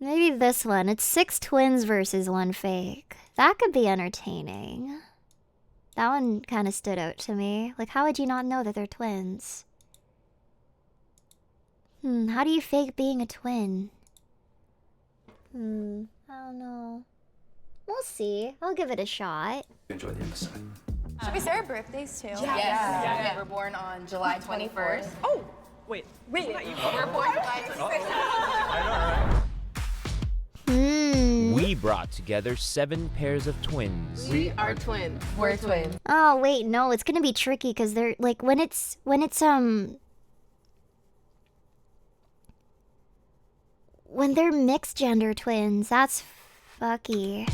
Maybe this one. It's 6 twins versus 1 fake. That could be entertaining. That one kind of stood out to me. Like, how would you not know that they're twins? How do you fake being a twin? I don't know. We'll see. I'll give it a shot. Enjoy the episode. Should we say our birthdays too? Yeah. We're born on July 24th. Oh, wait. We're born July 26th. I know, right? We brought together 7 pairs of twins. We are twins. We're twins. Oh wait, no, it's gonna be tricky because they're like when it's when they're mixed gender twins. That's fucky.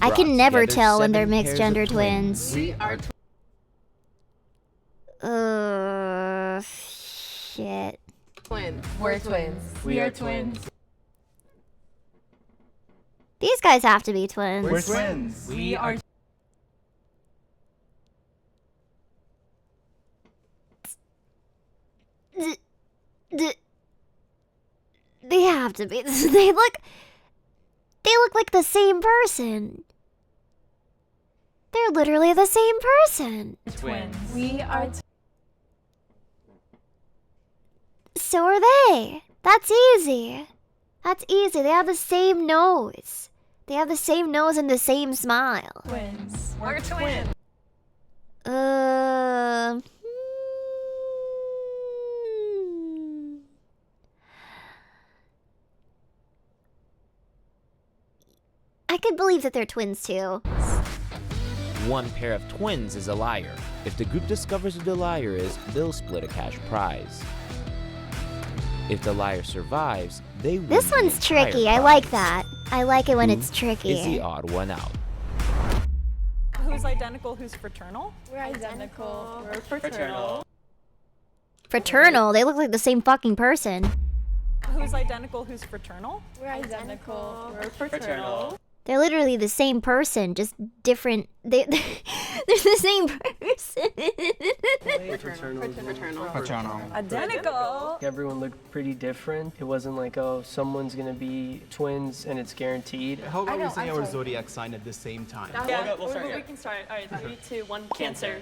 I can never tell when they're mixed gender twins. We are Shit. twins. We're twins. We are twins. These guys have to be twins. We're twins. We are. They have to be. They look like the same person. They're literally the same person. Twins. We are So are they. That's easy. That's easy. They have the same nose. They have the same nose and the same smile. twins. We're twins. I could believe that they're twins too. 1 pair of twins is a liar. If the group discovers who the liar is, they'll split a cash prize. If the liar survives, they win This the one's entire tricky. I prize. like that. I like it when Who it's Is the tricky. odd one out. Who's identical? Who's fraternal? We're identical. We're fraternal. Fraternal. They look like the same fucking person. Who's identical? Who's fraternal? We're identical. We're fraternal. They're literally the same person, just different. They're the same person. Fraternal. Identical. Everyone looked pretty different. It wasn't like, oh, someone's gonna be twins and it's guaranteed. How about we say our zodiac sign at the same time? Yeah, we can start. All right, 3, 2, 1. Cancer.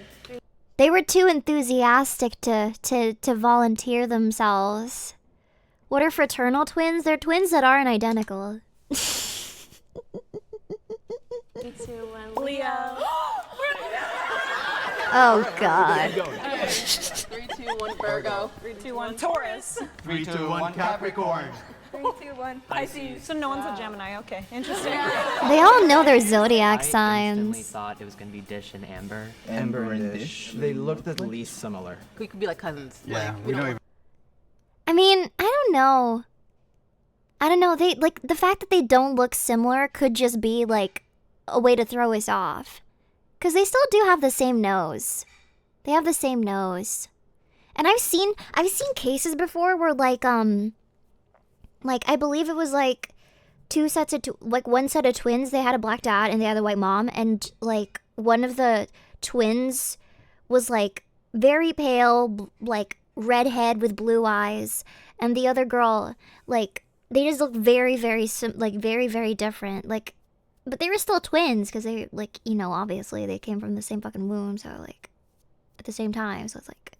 They were too enthusiastic to volunteer themselves. What are fraternal twins? They're twins that aren't identical. 3, 2, 1. Leo. Oh god. 3, 2, 1, Virgo. 3, 2, 1. Taurus. 3, 2, 1, Capricorn. 3, 2, 1. Pisces. So no one's a Gemini. Okay, interesting. They all know their zodiac I instantly signs. thought it was going to be Dish and Amber. Amber and Dish. They looked at least similar. We could be like cousins. Yeah, Like, we don't even. I mean, I don't know. They like the fact that they don't look similar could just be like a way to throw us off. Cause they still do have the same nose. They have the same nose. And I've seen cases before where like I believe it was like one set of twins, they had a black dad and they had a white mom, and like one of the twins was like very pale, like redhead with blue eyes, and the other girl, like they just looked very very very different, like, but they were still twins because they, like, you know, obviously they came from the same fucking womb, so like at the same time, so it's like,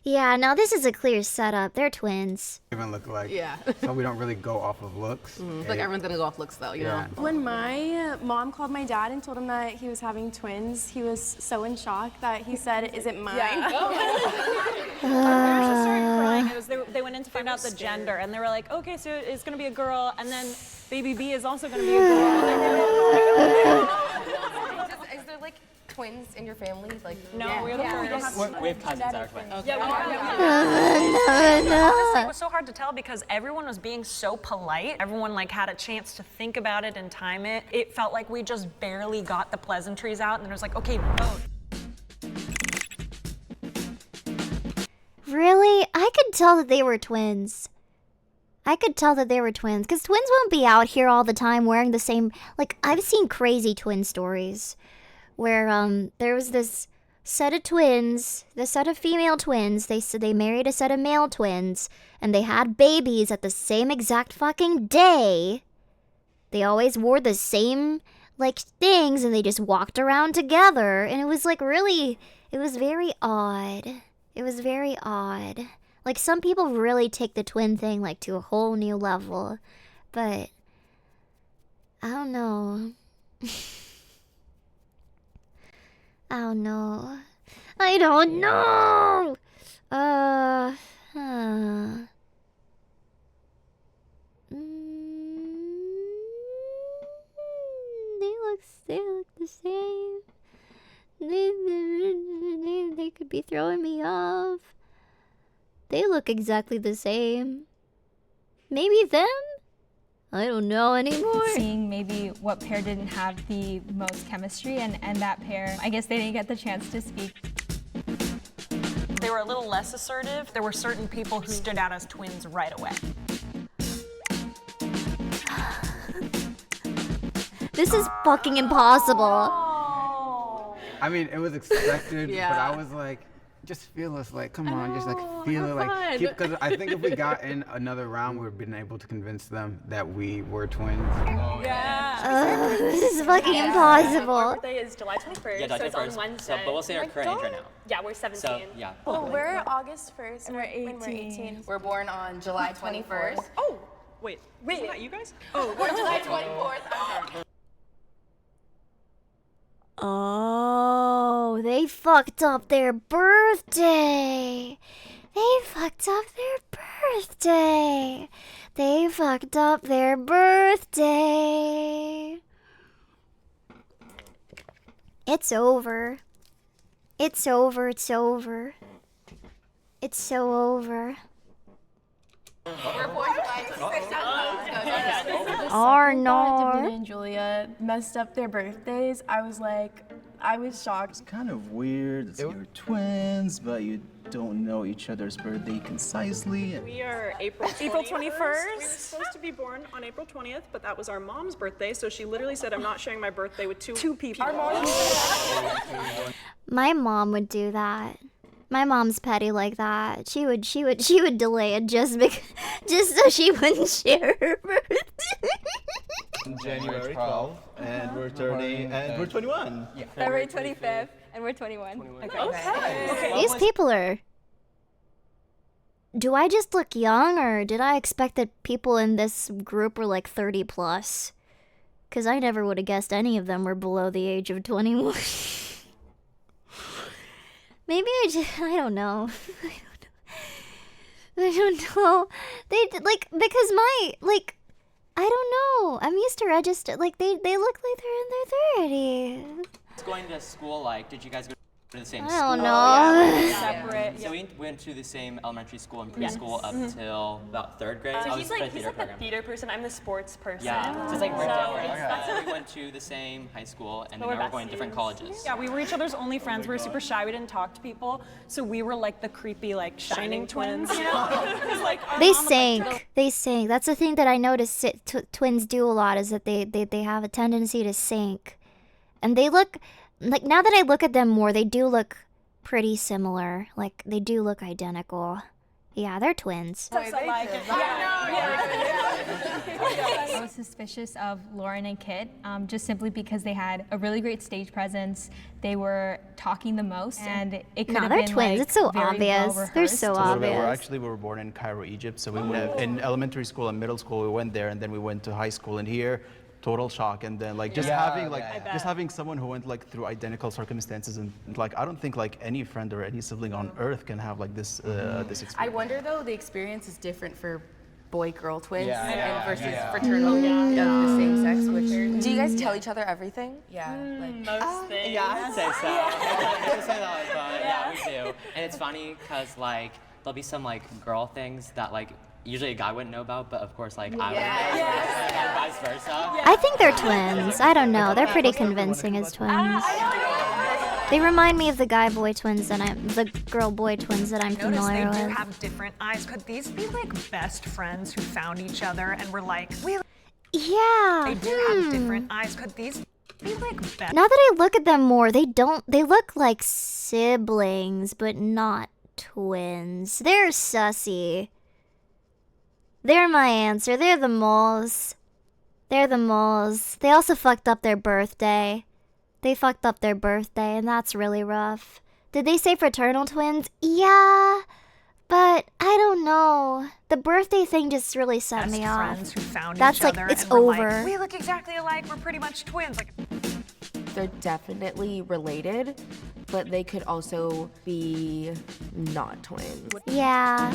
yeah, no, this is a clear setup. They're twins. Even look like. Yeah. So we don't really go off of looks. Like everyone's gonna go off looks though, you know? When my mom called my dad and told him that he was having twins, he was so in shock that he said, "Is it mine?" Our parents just started crying. It was, they went in to find out the gender, and they were like, okay, so it's going to be a girl, and then baby B is also going to be a girl. Is there like twins in your family? Like, No, we don't have We have cousins that are twins. Yeah, we Honestly, it was so hard to tell because everyone was being so polite. Everyone like had a chance to think about it and time it. It felt like we just barely got the pleasantries out, and then it was like, okay, vote. Really? I could tell that they were twins. I could tell that they were twins, because twins won't be out here all the time wearing the same... Like, I've seen crazy twin stories where there was this set of twins, the set of female twins, they married a set of male twins, and they had babies at the same exact fucking day. They always wore the same, like, things, and they just walked around together, and it was, like, really, it was very odd. It was very odd. Like, some people really take the twin thing, like, to a whole new level, but I don't know. I don't know. I don't know. They look the same. They could be throwing me off. They look exactly the same. Maybe them? I don't know anymore. Seeing maybe what pair didn't have the most chemistry, and that pair, I guess they didn't get the chance to speak. They were a little less assertive. There were certain people who stood out as twins right away. This is fucking impossible. I mean, it was expected, but Yeah. I was like, just feel us, like, come on, just like feel it, like, because I think if we got in another round, we would have been able to convince them that we were twins. This is fucking impossible. Birthday is July 21st, Yeah, so July it's on 21st. Wednesday. So, but we'll say our current age right now. Yeah, we're 17. So, yeah. Oh, we're August 1st And we're when we're 18. 18. We're born on July 21st. Oh, wait, isn't that you guys? Oh, We're July 24th. Oh, they fucked up their birthday. They fucked up their birthday. They fucked up their birthday. It's over. It's over. It's over. It's so over. We're born July 26th. Arnor. Davina and Julia messed up their birthdays. I was shocked. It's kind of weird. It's you're twins, but you don't know each other's birthday concisely. We are April 21st. We were supposed to be born on April 20th, but that was our mom's birthday, so she literally said, I'm not sharing my birthday with two people. My mom would do that. My mom's petty like that. She would delay it just so she wouldn't share her birthday. January 12th, and we're 30, and we're 21. Yeah. February 25th, and we're 21. Okay. These people are. Do I just look young, or did I expect that people in this group were like 30 plus? Because I never would have guessed any of them were below the age of 21. Maybe I don't know. I don't know. They like, because my, like, I don't know. I'm used to register, like, they look like they're in their 30s. It's going to school like, did you guys go to the same I school? don't know. Separate. So we went to the same elementary school and preschool up till about 3rd grade. So I he's was in like the the theater program. theater person. I'm the sports person. Yeah, so it's like we're different. that's So we went to the same high school, and then we're now we're going to different colleges. Yeah, we were each other's only friends. We were super shy. We didn't talk to people. So we were like the creepy, like, shining twins, you know? 'Cause, like, our They mom would, like, sync. They sync. That's the thing that I noticed twins do a lot, is that they have a tendency to sync. And they look, like, now that I look at them more, they do look pretty similar. Like, they do look identical. Yeah, they're twins. I was suspicious of Lauren and Kit, just simply because they had a really great stage presence. They were talking the most, and it could No, have they're been twins. like, It's so very obvious. They're well-rehearsed. so We obvious. were born in Cairo, Egypt. So we went in elementary school and middle school. We went there, and then we went to high school. And here, total shock. And then like just having someone who went like through identical circumstances, and like I don't think like any friend or any sibling on earth can have like this this experience. I wonder though, the experience is different for boy-girl twins Yeah. versus fraternal of the same sex. Which do you guys tell each other everything? Yeah. Most things. I'd say so. I'd say that, but yeah, we do. And it's funny because like there'll be some like girl things that like usually a guy wouldn't know about, but of course like I would know, and vice versa. I think they're twins. I don't know. They're pretty convincing as twins. They remind me of the girl-boy twins that I'm familiar Notice they do with. have different eyes. Could these be like best friends who found each other and were like, we Yeah. They do have different eyes. Could these They look better. Now that I look at them more, they look like siblings, but not twins. They're sussy. They're my answer. They're the moles. They're the moles. They also fucked up their birthday. They fucked up their birthday, and that's really rough. Did they say fraternal twins? Yeah, but I don't know. The birthday thing just really set me off. Friends who found That's each like, other it's and were over. Like, we look exactly alike. We're pretty much twins. Like, They're definitely related, but they could also be not twins. Yeah.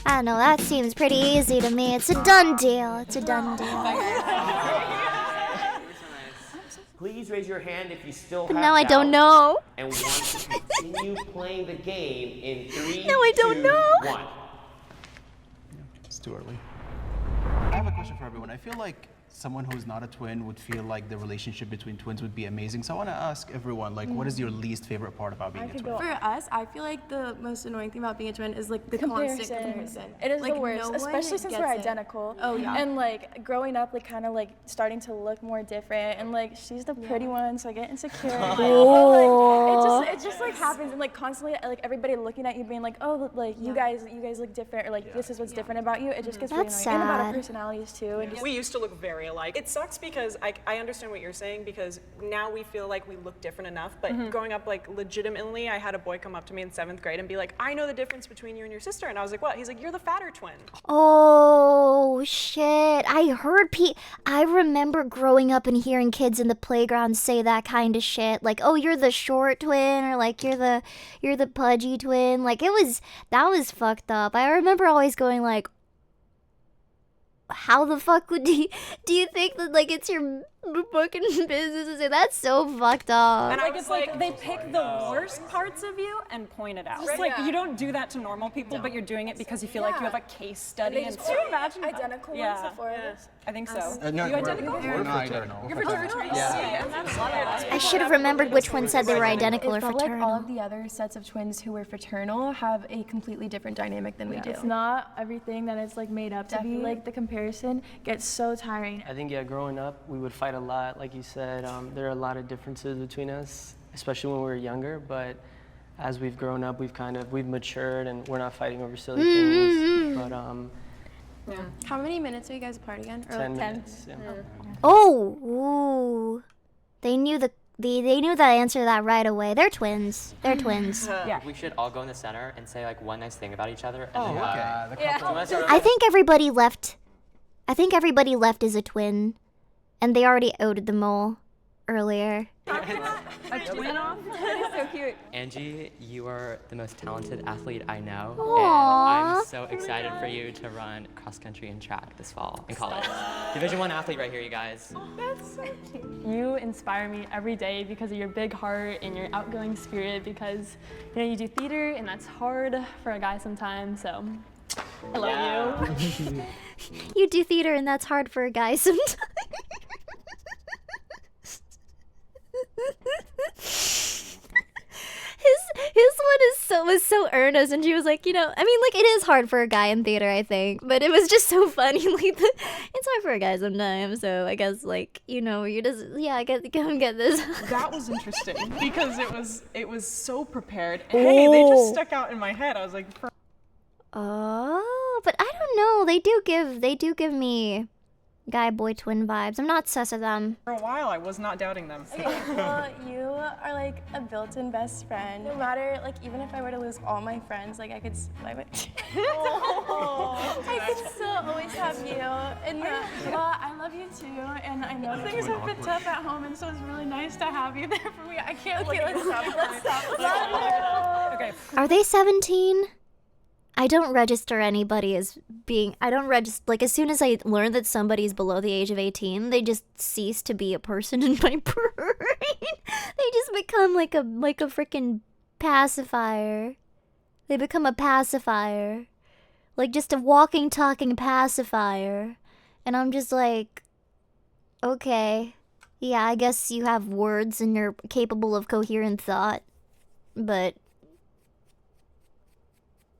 I don't know, that seems pretty easy to me. It's a done deal. It's a done deal. Please raise your hand if you still But have now I don't doubts know. and want to continue playing the game in 3, Now I don't 2, know. 1. It's too early. I have a question for everyone. I feel like someone who's not a twin would feel like the relationship between twins would be amazing. So I want to ask everyone, like, what is your least favorite part about being a twin? For us, I feel like the most annoying thing about being a twin is like the constant comparison. It is like, the worst, no one especially since gets we're it. identical. Oh yeah. And like growing up, like kind of like starting to look more different, and like she's the pretty one, so I get insecure. Like, it just like happens, and like constantly like everybody looking at you, being like, oh, like you guys look different, or like this is what's different about you. It just gets really That's annoying. And about sad. our personalities too. And just, We used to look very alike. It sucks because I understand what you're saying, because now we feel like we look different enough, but growing up, like, legitimately, I had a boy come up to me in 7th grade and be like, I know the difference between you and your sister. And I was like, what? He's like, you're the fatter twin. Oh, shit. I remember growing up and hearing kids in the playground say that kind of shit. Like, oh, you're the short twin, or like, you're the pudgy twin. Like, that was fucked up. I remember always going like, how the fuck do you think that like it's your fucking business to say that's so fucked up? And Like it's like they pick the worst parts of you and point it out. It's like you don't do that to normal people, but you're doing it because you feel like you have a case study. And do you imagine identical ones, Yeah. the four of us? I think so. No, you identical? we're fraternal. You're fraternal. Yeah. I should have remembered which one said they were identical or It felt like all fraternal. of the other sets of twins who were fraternal have a completely different dynamic than we do. It's not everything that it's like made up to be. Like the comparison gets so tiring. I think, yeah, growing up, we would fight a lot. Like you said, there are a lot of differences between us, especially when we were younger. But as we've grown up, we've matured, and we're not fighting over silly things. But How many minutes are you guys apart again? Or 10 like minutes. Yeah. Oh, ooh. They knew the answer to that right away. They're twins. They're twins. We should all go in the center and say like one nice thing about each other. And Oh, then, okay. I think everybody left as a twin, and they already owed the mole earlier. A twin off? That is so cute. Angie, you are the most talented athlete I know, Aww. and I'm so excited for you to run cross country and track this fall in college. Division I athlete right here, you guys. That's so cute. You inspire me every day because of your big heart and your outgoing spirit, because you do theater and that's hard for a guy sometimes, so I love you. You do theater and that's hard for a guy sometimes. His one was so earnest, and she was like, it is hard for a guy in theater, I think, but it was just so funny. Like, it's hard for a guy sometimes, so I guess you just come get this. That was interesting because it was so prepared. Hey, they just stuck out in my head. I was like, Oh, but I don't know. They do give me guy boy twin vibes. I'm not sus of them. for a while, I was not doubting them. Okay, well, you are like a built-in best friend. No matter, like, even if I were to lose all my friends, like, I could still always have you. And well, I love you too, and I know things have been tough at home, and so it's really nice to have you there for me. I can't. Okay, let's stop. Love you. Okay. Are they 17? I don't register anybody as being. I don't register. Like, as soon as I learn that somebody's below the age of 18, they just cease to be a person in my brain. They just become like a freaking pacifier. They become a pacifier. Like, just a walking, talking pacifier. And I'm just like, okay. Yeah, I guess you have words and you're capable of coherent thought. But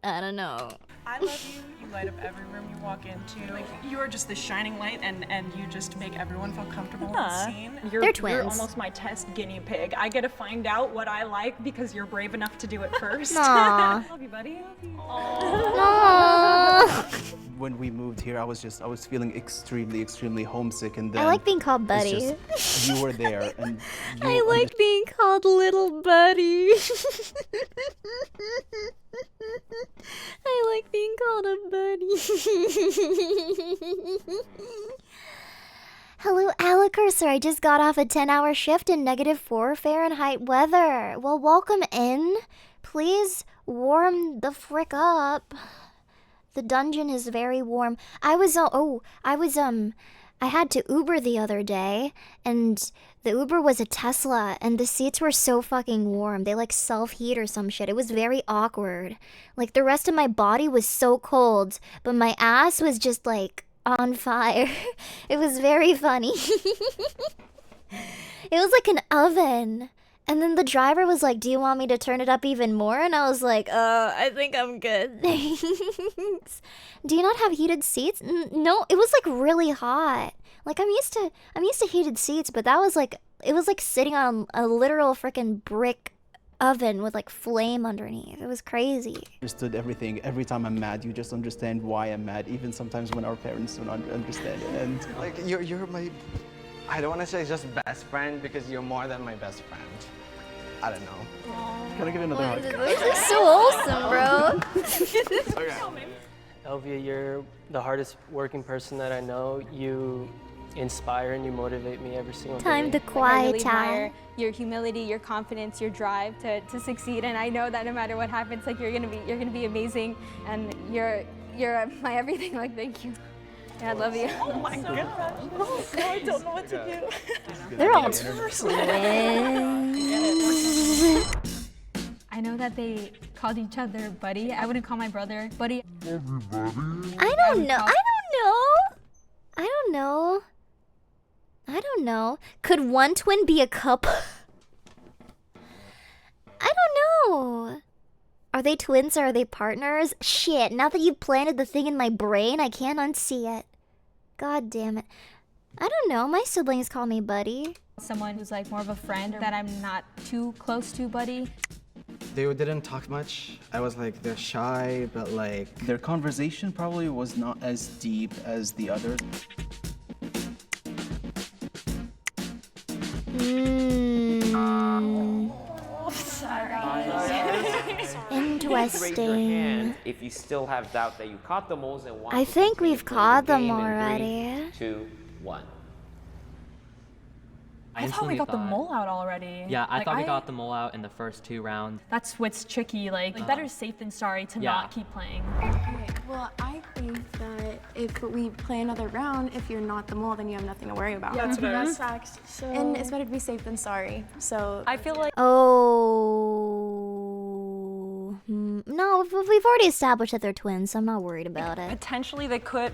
I don't know. I love you. You light up every room you walk into. Like, you are just the shining light, and you just make everyone feel comfortable in the scene. They're twins. You're almost my test guinea pig. I get to find out what I like because you're brave enough to do it first. Aw. Love you, buddy. When we moved here, I was feeling extremely homesick, and then I like being called buddy. it's just, you were there, and I like being called little buddy. I like being called a buddy. Hello, Alekirser. I just got off a 10-hour shift in -4 Fahrenheit weather. Well, welcome in. Please warm the frick up. The dungeon is very warm. I had to Uber the other day, and the Uber was a Tesla, and the seats were so fucking warm. They like self-heat or some shit. It was very awkward. Like the rest of my body was so cold, but my ass was just like on fire. It was very funny. It was like an oven. And then the driver was like, "Do you want me to turn it up even more?" And I was like, I think I'm good. Thanks. Do you not have heated seats? No, it was like really hot. Like I'm used to heated seats, but that was like, it was like sitting on a literal freaking brick oven with like flame underneath. It was crazy. Understood everything. Every time I'm mad, you just understand why I'm mad. Even sometimes when our parents don't understand it. And like you're my, I don't want to say just best friend because you're more than my best friend. I don't know. Can I give you another hug? This is so wholesome, bro. Elvia, you're the hardest working person that I know. You inspire and you motivate me every single day. Time to I quiet really time. admire your humility, your confidence, your drive to succeed, and I know that no matter what happens, like you're gonna be amazing, and you're my everything. Like, thank you. Yeah, I love you. Oh my goodness. Oh, I don't know what to do. They're all twins. I know that they called each other buddy. I wouldn't call my brother buddy. I don't know. Could one twin be a couple? I don't know. Are they twins or are they partners? Shit, now that you've planted the thing in my brain, I can't unsee it. God damn it. I don't know. My siblings call me buddy. Someone who's like more of a friend that I'm not too close to buddy. They didn't talk much. I was like, they're shy, but like... Their conversation probably was not as deep as the others. Interesting. If you still have doubt that you caught the moles and want I think we've caught them already. 3, 2, 1. I thought we got the mole out already. Yeah, I thought we got the mole out in the first 2 rounds. That's what's tricky. Like better safe than sorry to not keep playing. Okay, well, I think that if we play another round, if you're not the mole, then you have nothing to worry about. Yeah, that's what I was. facts. So... And it's better to be safe than sorry. So I feel like No, we've already established that they're twins, so I'm not worried about it. potentially they could.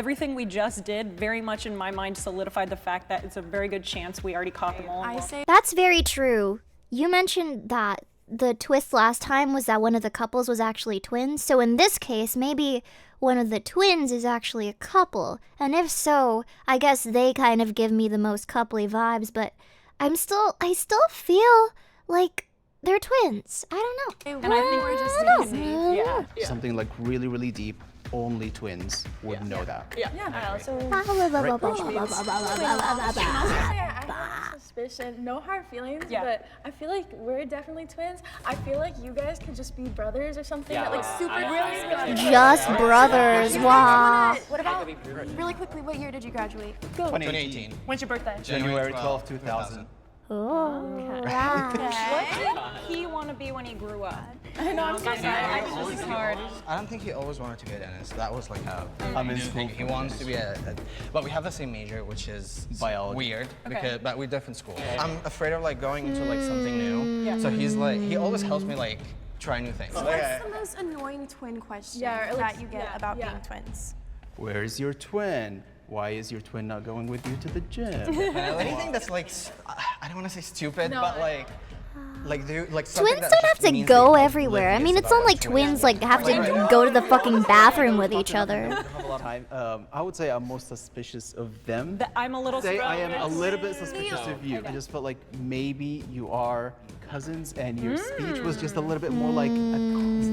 Everything we just did very much in my mind solidified the fact that it's a very good chance we already caught the mole. That's very true. You mentioned that the twist last time was that one of the couples was actually twins, so in this case, maybe one of the twins is actually a couple. And if so, I guess they kind of give me the most coupley vibes, but I still feel like they're twins. I don't know. And I think we're just Yeah. Something like really, really deep. Only twins would know that. Yeah, I also... suspicion. No hard feelings, but I feel like we're definitely twins. I feel like you guys could just be brothers or something. Yeah, like super really Just brothers, wow. What about, really quickly, what year did you graduate? Go. 2018. When's your birthday? January 12, 2000. Oh, wow. What did he want to be when he grew up? I know, I'm so sorry. I think this is hard. I don't think he always wanted to be a dentist. That was like a in school. thing. He wants to be but we have the same major, which is biology. Weird, because but we're different schools. I'm afraid of like going into like something new. So he's like, he always helps me like try new things. What's the most annoying twin question that you get about being twins? Where is your twin? Why is your twin not going with you to the gym? Anything that's like, I don't want to say stupid, but Like Twins something that don't have just to means go they everywhere. I live mean, is it's not about, like twins like have to go to the fucking bathroom with each other. I would say I'm most suspicious of them. I'm a little I am a suspicious. little bit suspicious of you. Okay. I just felt like maybe you are cousins and your speech was just a little bit more like a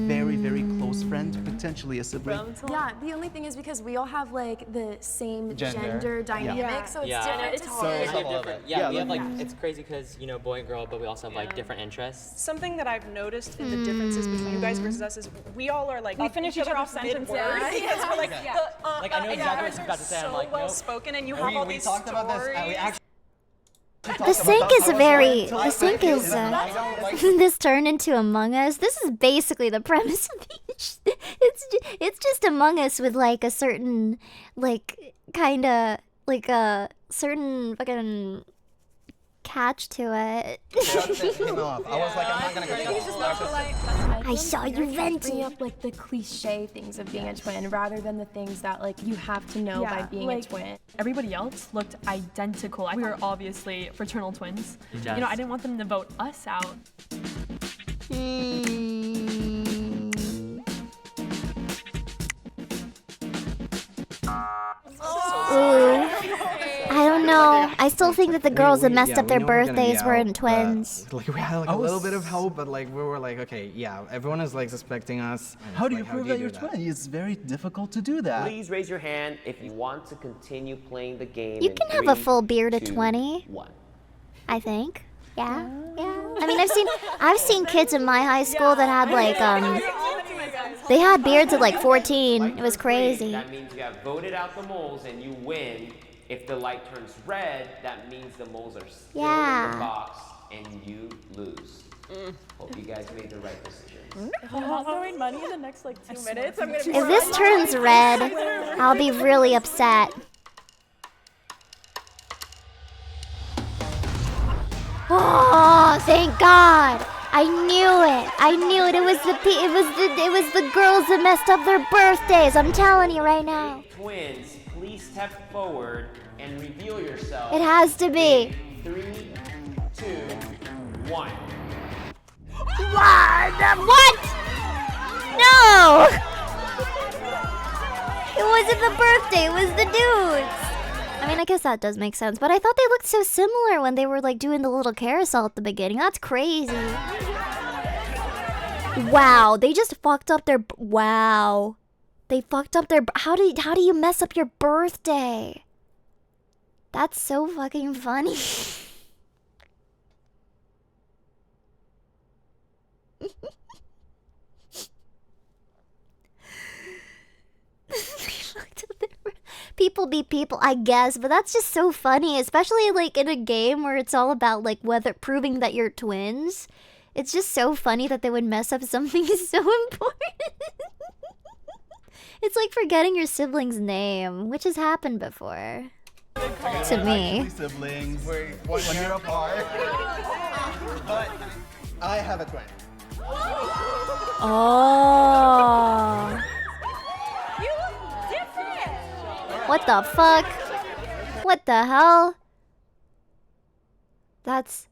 very, very close friend, potentially a sibling. Yeah, the only thing is because we all have like the same Gender. gender dynamic, Yeah. so it's Yeah. different. It's to hard. say. We have different, yeah, we have like, Yeah. it's crazy because, you know, boy and girl, but we also have like different interests. Something that I've noticed in the differences between you guys versus us is we all are like We finish each other other's off mid-word sentences. because we're like Yeah. Like, I know and exactly you what guys you're are about to say. I'm so like, well nope. spoken and you have all we these talked about this. We actually The sink is very. The sink is. This turned into Among Us. This is basically the premise of the. It's just Among Us with like a certain like kind of like a certain fucking catch to it. him off. I was like, I'm not gonna go. I saw you venting. Bring up like the cliche things of being a twin rather than the things that like you have to know by being a twin. Everybody else looked identical. We were obviously fraternal twins. Yes. You know, I didn't want them to vote us out. Ooh. I don't know. I still think that the girls that messed up their birthdays weren't twins. Like we had like a little bit of hope, but like we were like, okay, yeah, everyone is like suspecting us. How do you Like, prove that you're twin? It's very difficult to do that. Please raise your hand if you want to continue playing the game. You in can have a 3, full beard at 2, 20. 1. I think. Yeah. I mean, I've seen kids in my high school that had like they had beards at like 14. It was crazy. That means you have voted out the moles and you win. If the light turns red, that means the moles are still in the box and you lose. Hope you guys made the right decision. If I'm not throwing money in the next like 2 minutes, I'm gonna be. If this turns red, I'll be really upset. Oh, thank God! I knew it. I knew it. It was the girls that messed up their birthdays. I'm telling you right now. Twins, please step forward and reveal yourself. It has to be. 3, 2, 1. What? No! It wasn't the birthday, it was the dudes. I mean, I guess that does make sense, but I thought they looked so similar when they were like doing the little carousel at the beginning. That's crazy. Wow, they just fucked up their wow. They fucked up their how do you mess up your birthday? That's so fucking funny. People be people, I guess, but that's just so funny, especially like in a game where it's all about like whether proving that you're twins. It's just so funny that they would mess up something so important. It's like forgetting your sibling's name, which has happened before. To me. Siblings. We're 1 year apart. But I have a twin. Oh. You look different. What the fuck? What the hell? That's...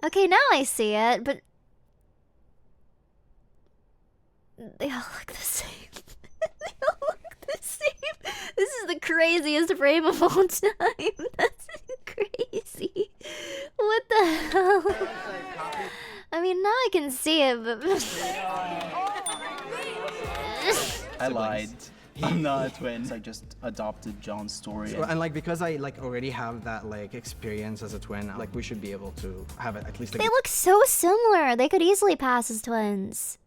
Okay, now I see it, but... They all look the same. They all look the same. This is the craziest frame of all time. That's crazy. What the hell? I mean, now I can see it, but... I lied. I'm not a twin. I just adopted John's story. So, and like because I like already have that like experience as a twin, like we should be able to have it at least. They look so similar. They could easily pass as twins.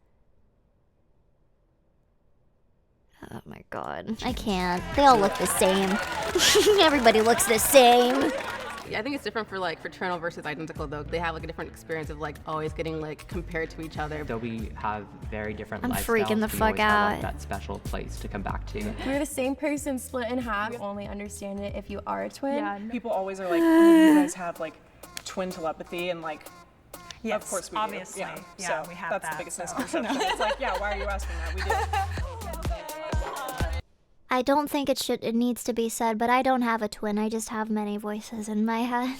Oh my god. I can't. They all look the same. Everybody looks the same. Yeah, I think it's different for like fraternal versus identical though. They have like a different experience of like always getting like compared to each other. Though we have very different I'm lifestyles, freaking the we fuck always have, like, out. that special place to come back to. We're the same person split in half. You only understand it if you are a twin. Yeah, people always are like, you guys have like twin telepathy and like, Yes, of course we obviously. do. Yeah, So we have that's that, the biggest so. misconception. It's like, yeah, why are you asking that? We do. I don't think it needs to be said, but I don't have a twin. I just have many voices in my head.